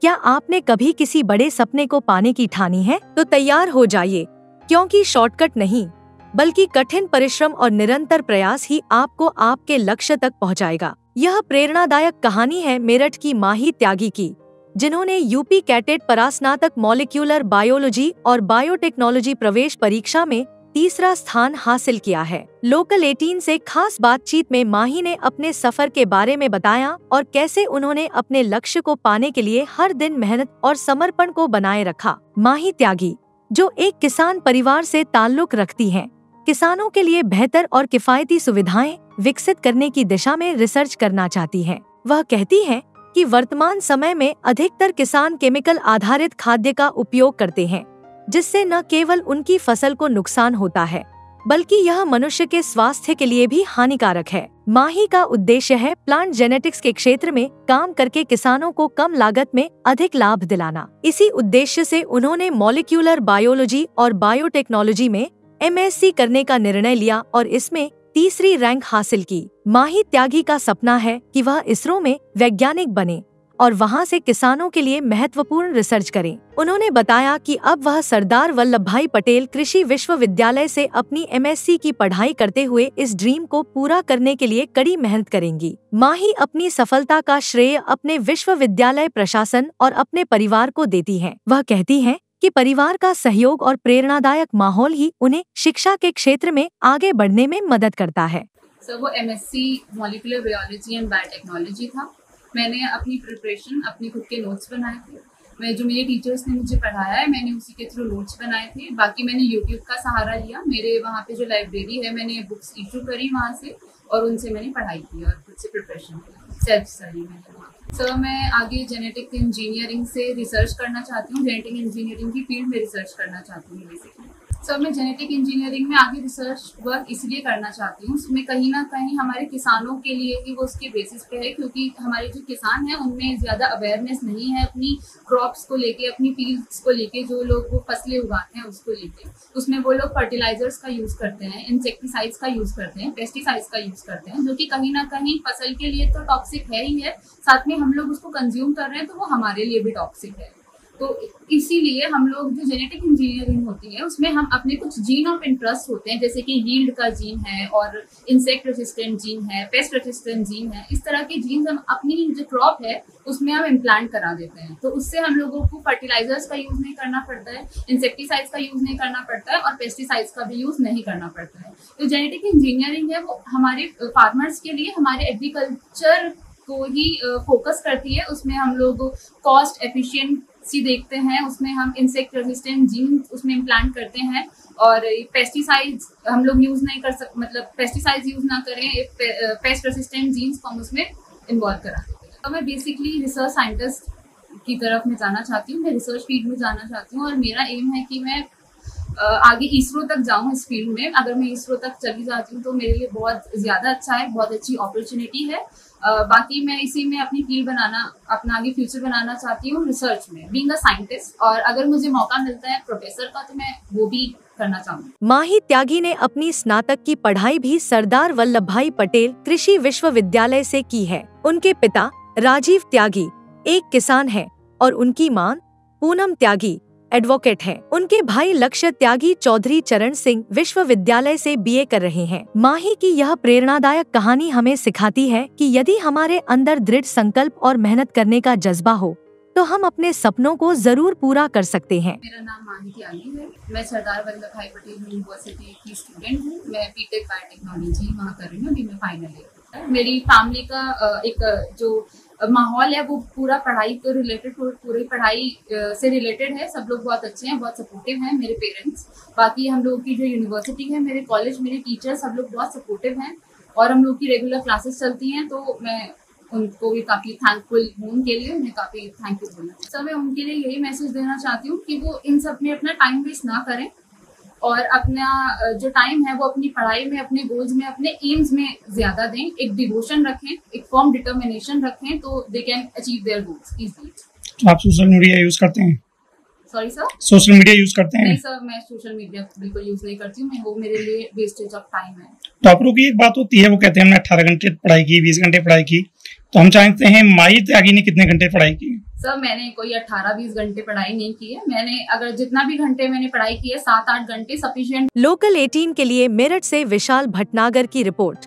क्या आपने कभी किसी बड़े सपने को पाने की ठानी है? तो तैयार हो जाइए, क्योंकि शॉर्टकट नहीं बल्कि कठिन परिश्रम और निरंतर प्रयास ही आपको आपके लक्ष्य तक पहुंचाएगा। यह प्रेरणादायक कहानी है मेरठ की माही त्यागी की, जिन्होंने यूपी कैटेट परास्नातक मॉलिक्यूलर बायोलॉजी और बायोटेक्नोलॉजी प्रवेश परीक्षा में तीसरा स्थान हासिल किया है। लोकल 18 से खास बातचीत में माही ने अपने सफर के बारे में बताया और कैसे उन्होंने अपने लक्ष्य को पाने के लिए हर दिन मेहनत और समर्पण को बनाए रखा। माही त्यागी, जो एक किसान परिवार से ताल्लुक रखती हैं, किसानों के लिए बेहतर और किफायती सुविधाएं विकसित करने की दिशा में रिसर्च करना चाहती हैं। वह कहती हैं कि वर्तमान समय में अधिकतर किसान केमिकल आधारित खाद्य का उपयोग करते हैं, जिससे न केवल उनकी फसल को नुकसान होता है बल्कि यह मनुष्य के स्वास्थ्य के लिए भी हानिकारक है। माही का उद्देश्य है प्लांट जेनेटिक्स के क्षेत्र में काम करके किसानों को कम लागत में अधिक लाभ दिलाना। इसी उद्देश्य से उन्होंने मॉलिक्यूलर बायोलॉजी और बायोटेक्नोलॉजी में MSc करने का निर्णय लिया और इसमें तीसरी रैंक हासिल की। माही त्यागी का सपना है कि वह इसरो में वैज्ञानिक बने और वहां से किसानों के लिए महत्वपूर्ण रिसर्च करें। उन्होंने बताया कि अब वह सरदार वल्लभ भाई पटेल कृषि विश्वविद्यालय से अपनी MSc की पढ़ाई करते हुए इस ड्रीम को पूरा करने के लिए कड़ी मेहनत करेंगी। माही अपनी सफलता का श्रेय अपने विश्वविद्यालय प्रशासन और अपने परिवार को देती हैं। वह कहती हैं कि परिवार का सहयोग और प्रेरणादायक माहौल ही उन्हें शिक्षा के क्षेत्र में आगे बढ़ने में मदद करता है। वो MSc molecular biology and biotechnology था। मैंने अपनी प्रिपरेशन अपने खुद के नोट्स बनाए थे। जो मेरे टीचर्स ने मुझे पढ़ाया है, मैंने उसी के थ्रू नोट्स बनाए थे। बाकी मैंने यूट्यूब का सहारा लिया। मेरे वहाँ पे जो लाइब्रेरी है, मैंने बुक्स इशू करी वहाँ से और उनसे मैंने पढ़ाई की और खुद से प्रिपरेशन की, सेल्फ स्टडी मैंने। सर मैं आगे जेनेटिक इंजीनियरिंग से रिसर्च करना चाहती हूँ। जेनेटिक इंजीनियरिंग की फील्ड में रिसर्च करना चाहती हूँ बेसिकली। सर मैं जेनेटिक इंजीनियरिंग में आगे रिसर्च वर्क इसलिए करना चाहती हूँ, उसमें कहीं ना कहीं हमारे किसानों के लिए ही वो उसके बेसिस पे है, क्योंकि हमारे जो किसान हैं उनमें ज़्यादा अवेयरनेस नहीं है अपनी क्रॉप्स को लेके, अपनी फील्ड्स को लेके। जो लोग वो फसलें उगाते हैं उसको लेके, उसमें वो लोग फर्टिलाइजर्स का यूज़ करते हैं, इंसेक्टिसाइड्स का यूज़ करते हैं, पेस्टिसाइड्स का यूज़ करते हैं, जो कि कहीं ना कहीं फसल के लिए तो टॉक्सिक है ही है, साथ में हम लोग उसको कंज्यूम कर रहे हैं तो वो हमारे लिए भी टॉक्सिक है। तो इसीलिए हम लोग जो जेनेटिक इंजीनियरिंग होती है उसमें हम अपने कुछ जीन ऑफ इंटरेस्ट होते हैं, जैसे कि यील्ड का जीन है और इंसेक्ट रेजिस्टेंट जीन है, पेस्ट रेजिस्टेंट जीन है। इस तरह के जीन हम अपनी जो क्रॉप है उसमें हम इम्प्लांट करा देते हैं। तो उससे हम लोगों को फर्टिलाइजर्स का यूज़ नहीं करना पड़ता है, इंसेक्टिसाइड्स का यूज़ नहीं करना पड़ता है और पेस्टिसाइड्स का भी यूज़ नहीं करना पड़ता है। तो जेनेटिक इंजीनियरिंग है वो हमारे फार्मर्स के लिए, हमारे एग्रीकल्चर को ही फोकस करती है। उसमें हम लोग कॉस्ट एफिशिएंसी देखते हैं, उसमें हम इंसेक्ट रेजिस्टेंट जीन उसमें इम्प्लांट करते हैं और पेस्टिसाइड्स हम लोग यूज़ नहीं कर सकते, मतलब पेस्टिसाइड्स यूज़ ना करें, पेस्ट रेजिस्टेंट जीन्स को हम उसमें इन्वॉल्व करा देते हैं। तो मैं बेसिकली रिसर्च साइंटिस्ट की तरफ में जाना चाहती हूँ, मैं रिसर्च फील्ड में जाना चाहती हूँ और मेरा एम है कि मैं आगे इसरो तक जाऊँ इस फील्ड में। अगर मैं इसरो तक चली जाती हूँ तो मेरे लिए बहुत ज़्यादा अच्छा है, बहुत अच्छी अपॉर्चुनिटी है। बाकी मैं इसी में अपनी फील्ड बनाना, अपना आगे फ्यूचर बनाना चाहती हूँ रिसर्च में, बीइंग अ साइंटिस्ट। और अगर मुझे मौका मिलता है प्रोफेसर का तो मैं वो भी करना चाहूँगी। माही त्यागी ने अपनी स्नातक की पढ़ाई भी सरदार वल्लभ भाई पटेल कृषि विश्वविद्यालय से की है। उनके पिता राजीव त्यागी एक किसान हैं और उनकी मां पूनम त्यागी एडवोकेट हैं। उनके भाई लक्ष्य त्यागी चौधरी चरण सिंह विश्वविद्यालय से BA कर रहे हैं। माही की यह प्रेरणादायक कहानी हमें सिखाती है कि यदि हमारे अंदर दृढ़ संकल्प और मेहनत करने का जज्बा हो तो हम अपने सपनों को जरूर पूरा कर सकते हैं। मेरा नाम माही त्यागी है, मैं सरदार वल्लभ भाई पटेल यूनिवर्सिटी की स्टूडेंट हूँ। मैं बीटेक बायोटेक्नोलॉजी वहाँ कर रही हूँ, अभी मैं फाइनल ईयर। मेरी फैमिली का एक जो माहौल है वो पूरा पढ़ाई को रिलेटेड, पूरी पढ़ाई से रिलेटेड है। सब लोग बहुत अच्छे हैं, बहुत सपोर्टिव हैं मेरे पेरेंट्स। बाकी हम लोग की जो यूनिवर्सिटी है, मेरे कॉलेज, मेरे टीचर सब लोग बहुत सपोर्टिव हैं और हम लोग की रेगुलर क्लासेस चलती हैं। तो मैं उनको भी काफ़ी थैंकफुल हूँ, उनके लिए उन्हें काफ़ी थैंक यू बोलना। सर मैं उनके लिए यही मैसेज देना चाहती हूँ कि वो इन सब में अपना टाइम वेस्ट ना करें और अपना जो टाइम है वो अपनी पढ़ाई में, अपने गोल्स में, अपने एम्स में ज़्यादा दें। एक डिवोशन रखें, एक फर्म डिटर्मिनेशन रखें तो they can achieve their goals easily. तो आप सोशल मीडिया यूज़ करते हैं? Sorry sir. Social media use करते हैं? नहीं सर, मैं सोशल मीडिया बिल्कुल यूज नहीं करती हूँ, वो मेरे लिए वेस्टेज ऑफ टाइम है। टॉपरों की एक बात होती है, वो कहते हैं हमने 18 घंटे पढ़ाई की, 20 घंटे पढ़ाई की, तो हम चाहते हैं माही त्यागी ने कितने घंटे पढ़ाई की? सर मैंने कोई 18-20 घंटे पढ़ाई नहीं की है। मैंने अगर जितना भी घंटे मैंने पढ़ाई की है 7-8 घंटे सफिशिएंट। लोकल 18 के लिए मेरठ से विशाल भटनागर की रिपोर्ट।